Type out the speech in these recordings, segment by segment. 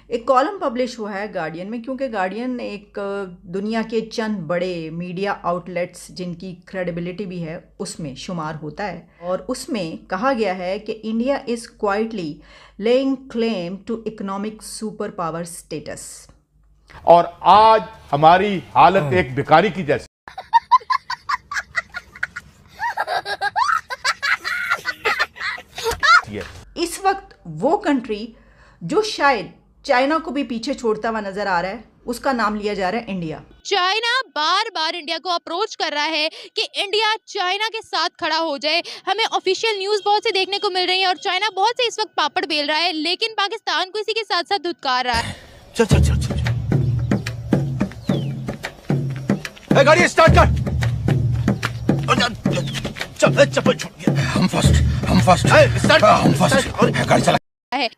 एक column publish हुआ है गार्डियन में, क्योंकि गार्डियन एक दुनिया के चंद बड़े मीडिया आउटलेट्स जिनकी क्रेडिबिलिटी भी है उसमें शुमार होता है। और उसमें कहा गया है कि India is quietly laying claim to economic super power status. और आज हमारी हालत एक भिखारी की जैसी है। इस वक्त वो कंट्री जो शायद चाइना को भी पीछे छोड़ता हुआ नजर आ रहा है, उसका नाम लिया जा रहा है इंडिया। चाइना बार बार इंडिया को अप्रोच कर रहा है कि इंडिया चाइना के साथ खड़ा हो जाए। हमें ऑफिशियल न्यूज बहुत से देखने को मिल रही है और चाइना बहुत से इस वक्त पापड़ बेल रहा है, लेकिन पाकिस्तान को इसी के साथ साथ धुतकार रहा है। चल चल चल चल गाड़ी स्टार्ट कर। चल चप्पल छोड़। हम फर्स्ट गाड़ी चला।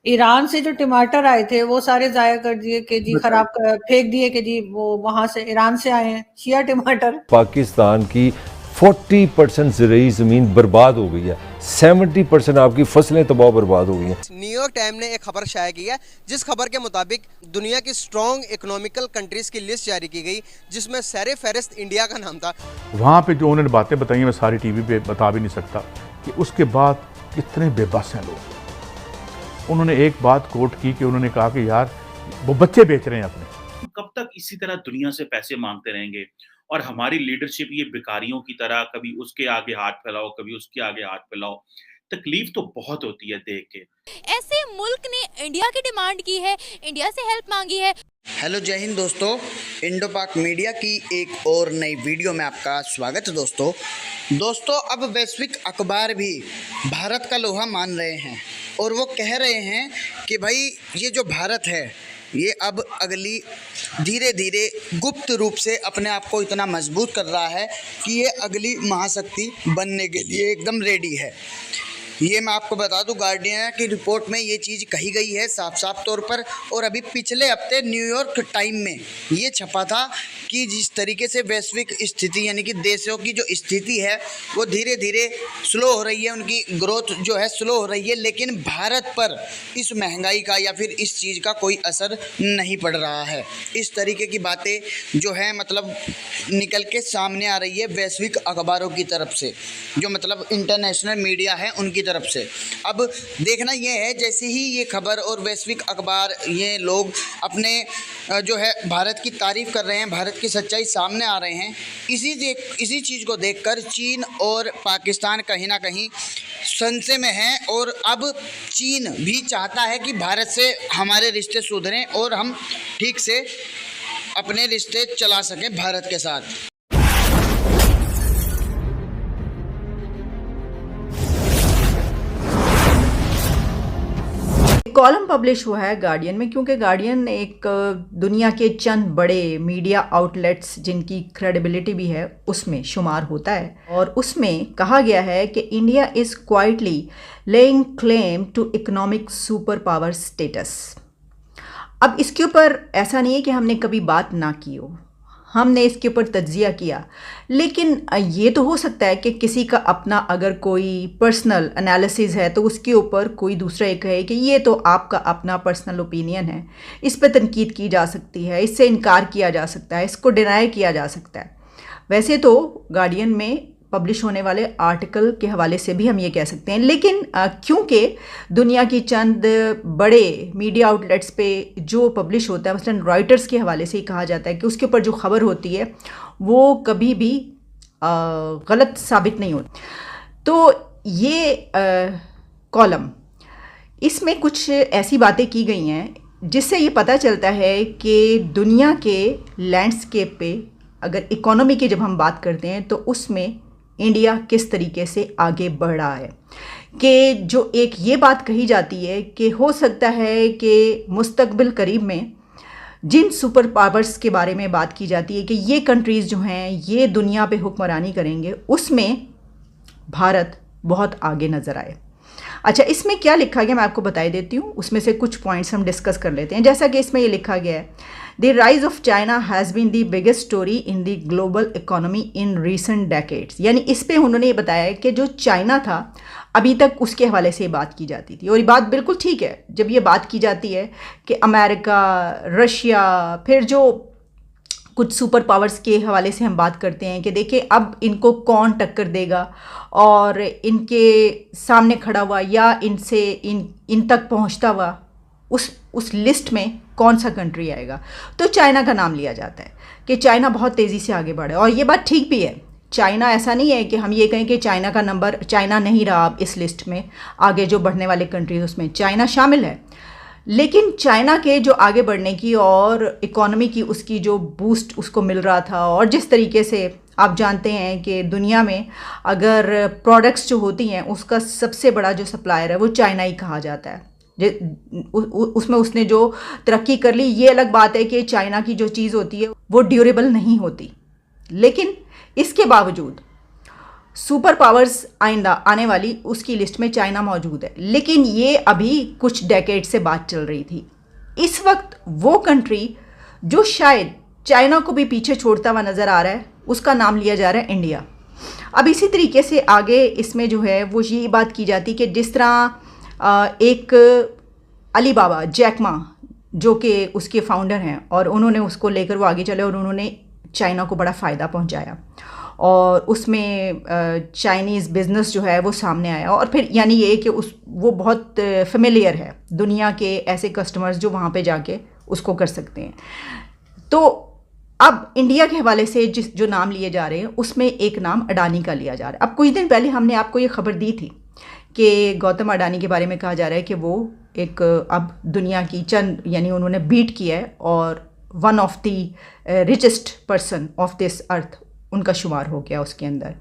ईरान से जो टमाटर आए थे वो सारे जाया कर दिए कि जी फेंक दिए कि जी वो वहां से ईरान से आए हैं शिया टमाटर। पाकिस्तान की 40% ज़रूरी ज़मीन बर्बाद हो गई है, 70% आपकी फसलें तबाह बर्बाद हो गई हैं। न्यूयॉर्क टाइम ने एक खबर शाया की है जिस खबर के मुताबिक दुनिया की स्ट्रॉन्ग इकोनॉमिकल कंट्रीज की लिस्ट जारी की गई, जिसमें सर फहरिस्त इंडिया का नाम था। वहाँ पे जो उन्होंने बातें बताई मैं सारी टीवी पे बता भी नहीं सकता कि उसके बाद कितने बेबस हैं लोग। उन्होंने एक बात कोट की कि उन्होंने कहा कि यार वो बच्चे बेच रहे हैं अपने। कब तक इसी तरह दुनिया से पैसे मांगते रहेंगे और हमारी लीडरशिप ये भिखारियों की तरह कभी उसके आगे हाथ फैलाओ कभी उसके आगे हाथ फैलाओ। तकलीफ तो बहुत होती है देख के। ऐसे मुल्क ने इंडिया की डिमांड की है, इंडिया से हेल्प मांगी है। हेलो जय हिंद दोस्तों, इंडो पाक मीडिया की एक और नई वीडियो में आपका स्वागत है। दोस्तों अब वैश्विक अखबार भी भारत का लोहा मान रहे हैं और वो कह रहे हैं कि भाई ये जो भारत है ये अब अगली धीरे धीरे गुप्त रूप से अपने आप को इतना मजबूत कर रहा है कि ये अगली महाशक्ति बनने के लिए एकदम रेडी है। ये मैं आपको बता दूं, गार्डियन की रिपोर्ट में ये चीज़ कही गई है साफ तौर पर। और अभी पिछले हफ्ते न्यूयॉर्क टाइम में ये छपा था कि जिस तरीके से वैश्विक स्थिति यानी कि देशों की जो स्थिति है वो धीरे धीरे स्लो हो रही है, उनकी ग्रोथ जो है स्लो हो रही है, लेकिन भारत पर इस महंगाई का या फिर इस चीज़ का कोई असर नहीं पड़ रहा है। इस तरीके की बातें जो है मतलब निकल के सामने आ रही है वैश्विक अखबारों की तरफ से, जो मतलब इंटरनेशनल मीडिया है उनकी तरफ से। अब देखना यह है जैसे ही ये खबर और वैश्विक अखबार ये लोग अपने जो है भारत की तारीफ कर रहे हैं, भारत की सच्चाई सामने आ रहे हैं, इसी चीज़ को देखकर चीन और पाकिस्तान कहीं ना कहीं संशय में है। और अब चीन भी चाहता है कि भारत से हमारे रिश्ते सुधरें और हम ठीक से अपने रिश्ते चला सकें भारत के साथ। कॉलम पब्लिश हुआ है गार्डियन में, क्योंकि गार्डियन एक दुनिया के चंद बड़े मीडिया आउटलेट्स जिनकी क्रेडिबिलिटी भी है उसमें शुमार होता है। और उसमें कहा गया है कि India is quietly laying claim to economic super power status. अब इसके ऊपर ऐसा नहीं है कि हमने कभी बात ना की हो, हमने इसके ऊपर तज्जिया किया, लेकिन ये तो हो सकता है कि किसी का अपना अगर कोई पर्सनल एनालिसिस है तो उसके ऊपर कोई दूसरा ये कहे कि ये तो आपका अपना पर्सनल ओपिनियन है, इस पर तनकीद की जा सकती है, इससे इनकार किया जा सकता है, इसको डिनाई किया जा सकता है। वैसे तो गार्डियन में पब्लिश होने वाले आर्टिकल के हवाले से भी हम ये कह सकते हैं, लेकिन क्योंकि दुनिया की चंद बड़े मीडिया आउटलेट्स पे जो पब्लिश होता है, मसलन रॉयटर्स के हवाले से ही कहा जाता है कि उसके ऊपर जो खबर होती है वो कभी भी गलत साबित नहीं होती। तो ये कॉलम इसमें कुछ ऐसी बातें की गई हैं जिससे ये पता चलता है कि दुनिया के लैंडस्केप पे अगर इकोनॉमी की जब हम बात करते हैं तो उसमें इंडिया किस तरीके से आगे बढ़ रहा है। कि जो एक ये बात कही जाती है कि हो सकता है कि मुस्तकबिल करीब में जिन सुपर पावर्स के बारे में बात की जाती है कि ये कंट्रीज़ जो हैं ये दुनिया पे हुक्मरानी करेंगे, उसमें भारत बहुत आगे नज़र आए। अच्छा, इसमें क्या लिखा गया मैं आपको बताई देती हूँ, उसमें से कुछ पॉइंट्स हम डिस्कस कर लेते हैं। जैसा कि इसमें ये लिखा गया है, the rise of China has been the biggest story in the global economy in recent decades. यानी इस पे उन्होंने ये बताया है कि जो चाइना था अभी तक उसके हवाले से ये बात की जाती थी, और ये बात बिल्कुल ठीक है। जब ये बात की जाती है कि अमेरिका, रशिया, फिर जो कुछ सुपर पावर्स के हवाले से हम बात करते हैं कि देखिए अब इनको कौन टक्कर देगा, और इनके सामने खड़ा हुआ या इनसे इन तक पहुंचता हुआ उस लिस्ट में कौन सा कंट्री आएगा, तो चाइना का नाम लिया जाता है कि चाइना बहुत तेज़ी से आगे बढ़े। और ये बात ठीक भी है। चाइना, ऐसा नहीं है कि हम ये कहें कि चाइना का नंबर, चाइना नहीं रहा अब इस लिस्ट में, आगे जो बढ़ने वाले कंट्रीज उसमें चाइना शामिल है। लेकिन चाइना के जो आगे बढ़ने की और इकोनॉमी की उसकी जो बूस्ट उसको मिल रहा था, और जिस तरीके से आप जानते हैं कि दुनिया में अगर प्रोडक्ट्स जो होती हैं उसका सबसे बड़ा जो सप्लायर है वो चाइना ही कहा जाता है। उसमें उसने जो तरक्की कर ली, ये अलग बात है कि चाइना की जो चीज़ होती है वो ड्यूरेबल नहीं होती, लेकिन इसके बावजूद सुपर पावर्स आइंदा आने वाली उसकी लिस्ट में चाइना मौजूद है। लेकिन ये अभी कुछ डेकेड से बात चल रही थी। इस वक्त वो कंट्री जो शायद चाइना को भी पीछे छोड़ता हुआ नज़र आ रहा है, उसका नाम लिया जा रहा है इंडिया। अब इसी तरीके से आगे इसमें जो है वो ये बात की जाती कि जिस तरह एक अली बाबा, जैक मा, जो कि उसके फाउंडर हैं, और उन्होंने उसको लेकर वो आगे चले और उन्होंने चाइना को बड़ा फ़ायदा पहुंचाया, और उसमें चाइनीज़ बिज़नेस जो है वो सामने आया। और फिर यानी ये कि वो बहुत फेमिलियर है दुनिया के ऐसे कस्टमर्स जो वहाँ पे जाके उसको कर सकते हैं। तो अब इंडिया के हवाले से जो नाम लिए जा रहे हैं उसमें एक नाम अडानी का लिया जा रहा है। अब कुछ दिन पहले हमने आपको ये खबर दी थी कि गौतम अडानी के बारे में कहा जा रहा है कि वो एक अब दुनिया की चंद, यानी उन्होंने बीट किया है और one of the richest person of this earth उनका शुमार हो गया उसके अंदर।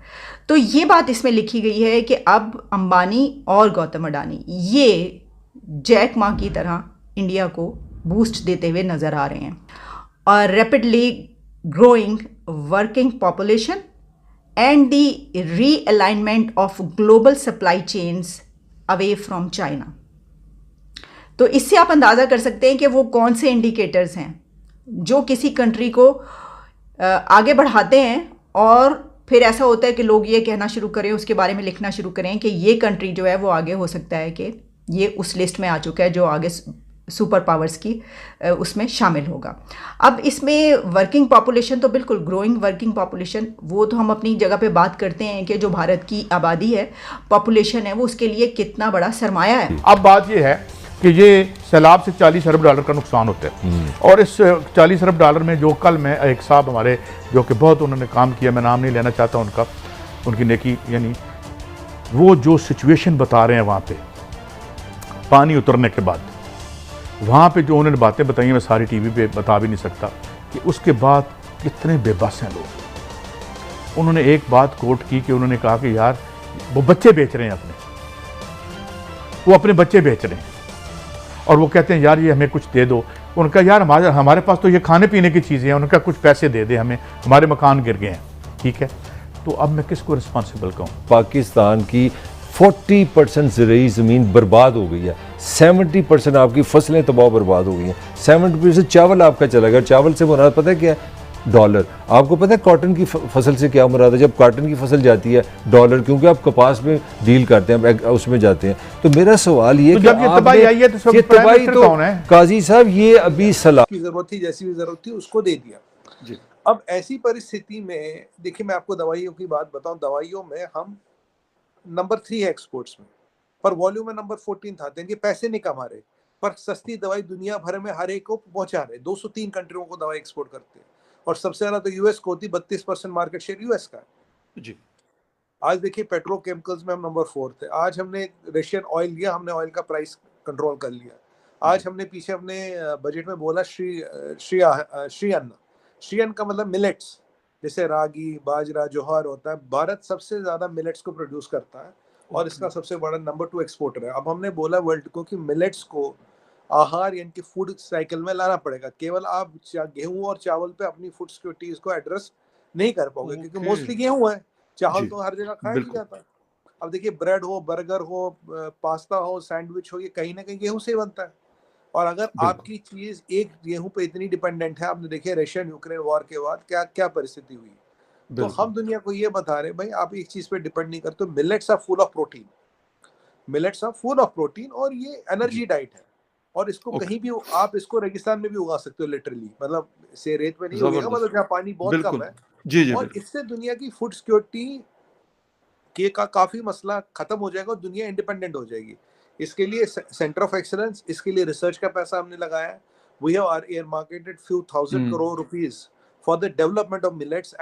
तो ये बात इसमें लिखी गई है कि अब अंबानी और गौतम अडानी ये जैक मा की तरह इंडिया को बूस्ट देते हुए नज़र आ रहे हैं। और rapidly growing working population and the realignment of global supply chains away from China. तो इससे आप अंदाज़ा कर सकते हैं कि वो कौन से इंडिकेटर्स हैं जो किसी कंट्री को आगे बढ़ाते हैं, और फिर ऐसा होता है कि लोग ये कहना शुरू करें, उसके बारे में लिखना शुरू करें कि ये कंट्री जो है वो आगे हो सकता है कि ये उस लिस्ट में आ चुका है जो आगे सुपर पावर्स की उसमें शामिल होगा। अब इसमें वर्किंग पॉपुलेशन, तो बिल्कुल ग्रोइंग वर्किंग पॉपुलेशन, वो तो हम अपनी जगह पे बात करते हैं कि जो भारत की आबादी है, पॉपुलेशन है, वो उसके लिए कितना बड़ा सरमाया है। अब बात ये है कि ये सैलाब से 40 अरब डॉलर का नुकसान होता है, और इस 40 अरब डॉलर में जो कल में एक साहब हमारे जो कि बहुत उन्होंने काम किया, मैं नाम नहीं लेना चाहता उनका, उनकी नेकी, यानी वो जो सिचुएशन बता रहे हैं वहाँ पे पानी उतरने के बाद, वहाँ पे जो उन्होंने बातें बताई हैं मैं सारी टीवी पे बता भी नहीं सकता कि उसके बाद कितने बेबस हैं लोग। उन्होंने एक बात कोट की कि उन्होंने कहा कि यार वो बच्चे बेच रहे हैं अपने, वो अपने बच्चे बेच रहे हैं, और वो कहते हैं यार ये हमें कुछ दे दो। उनका यार हमारे पास तो ये खाने पीने की चीज़ें हैं, उनका कुछ पैसे दे दे हमें, हमारे मकान गिर गए हैं, ठीक है। तो अब मैं किसको रिस्पॉन्सिबल कहूँ? पाकिस्तान की 40% ज़रूरी ज़मीन बर्बाद हो गई है, 70% आपकी फसलें तबाह बर्बाद हो गई हैं, 70% चावल आपका चला गया। चावल से मुराद पता है क्या है? डॉलर। आपको पता है कॉटन की फसल से क्या मुराद है? जब कॉटन की फसल जाती है डॉलर, क्योंकि आप कपास में डील करते हैं, उसमें जाते हैं। तो मेरा सवाल ये, तो जब ये तबाही आई है तो तबाही तो कौन है? काजी साहब, ये अभी सलाह की जरूरत थी, जैसी भी जरूरत थी उसको दे दिया जी। अब ऐसी परिस्थिति में देखिए, मैं आपको दवाइयों की बात बताऊं, दवाइयों में हम नंबर 3 है एक्सपोर्ट्स में, पर वॉल्यूम में नंबर 14 था। इनके पैसे नहीं कमा रहे, पर सस्ती दवाई दुनिया भर में हर एक को पहुंचा रहे। 203 कंट्रियों को दवाई एक्सपोर्ट करते हैं, और सबसे ज्यादा तो यूएस को होती, 32% मार्केट शेयर यूएस का है जी। आज देखिए पेट्रोकेमिकल्स में हम नंबर 4 थे। आज हमने रशियन ऑयल लिया, हमने ऑयल का प्राइस कंट्रोल कर लिया। आज हमने पीछे अपने बजट में बोला श्री अन्न। श्री अन्न का मतलब मिलेट्स, जैसे रागी, बाजरा, ज्वार होता है। भारत सबसे ज्यादा मिलेट्स को प्रोड्यूस करता है और इसका सबसे बड़ा नंबर 2 एक्सपोर्टर है। अब हमने बोला वर्ल्ड को कि मिलेट्स को आहार यानी कि फूड साइकिल में लाना पड़ेगा। केवल आप गेहूं और चावल पे अपनी फूड सिक्योरिटीज को एड्रेस नहीं कर पाओगे, क्योंकि मोस्टली गेहूं है, चावल तो हर जगह खाया नहीं जाता। अब देखिए ब्रेड हो, बर्गर हो, पास्ता हो, सैंडविच हो, ये कहीं ना कहीं गेहूं से ही बनता है। और अगर आपकी चीज एक गेहूं पे इतनी डिपेंडेंट है, आपने देखे रशियन यूक्रेन वॉर के बाद क्या क्या परिस्थिति हुई। तो हम दुनिया को ये बता रहे भाई आप एक चीज पे डिपेंड नहीं करते। Millets are full of protein, millets are full of protein, और ये एनर्जी डाइट है। और इसको कहीं भी आप इसको रेगिस्तान में भी उगा सकते हो लिटरली, मतलब से रेत में नहीं उगेगा, मतलब जहाँ पानी बहुत कम है। जी और इससे दुनिया की फूड सिक्योरिटी के का काफी मसला खत्म हो जाएगा और दुनिया इंडिपेंडेंट हो जाएगी। इसके लिए सेंटर ऑफ एक्सीलेंस, इसके लिए रिसर्च का पैसा हमने लगाया है। We have earmarked few thousand crore rupees for the development of millets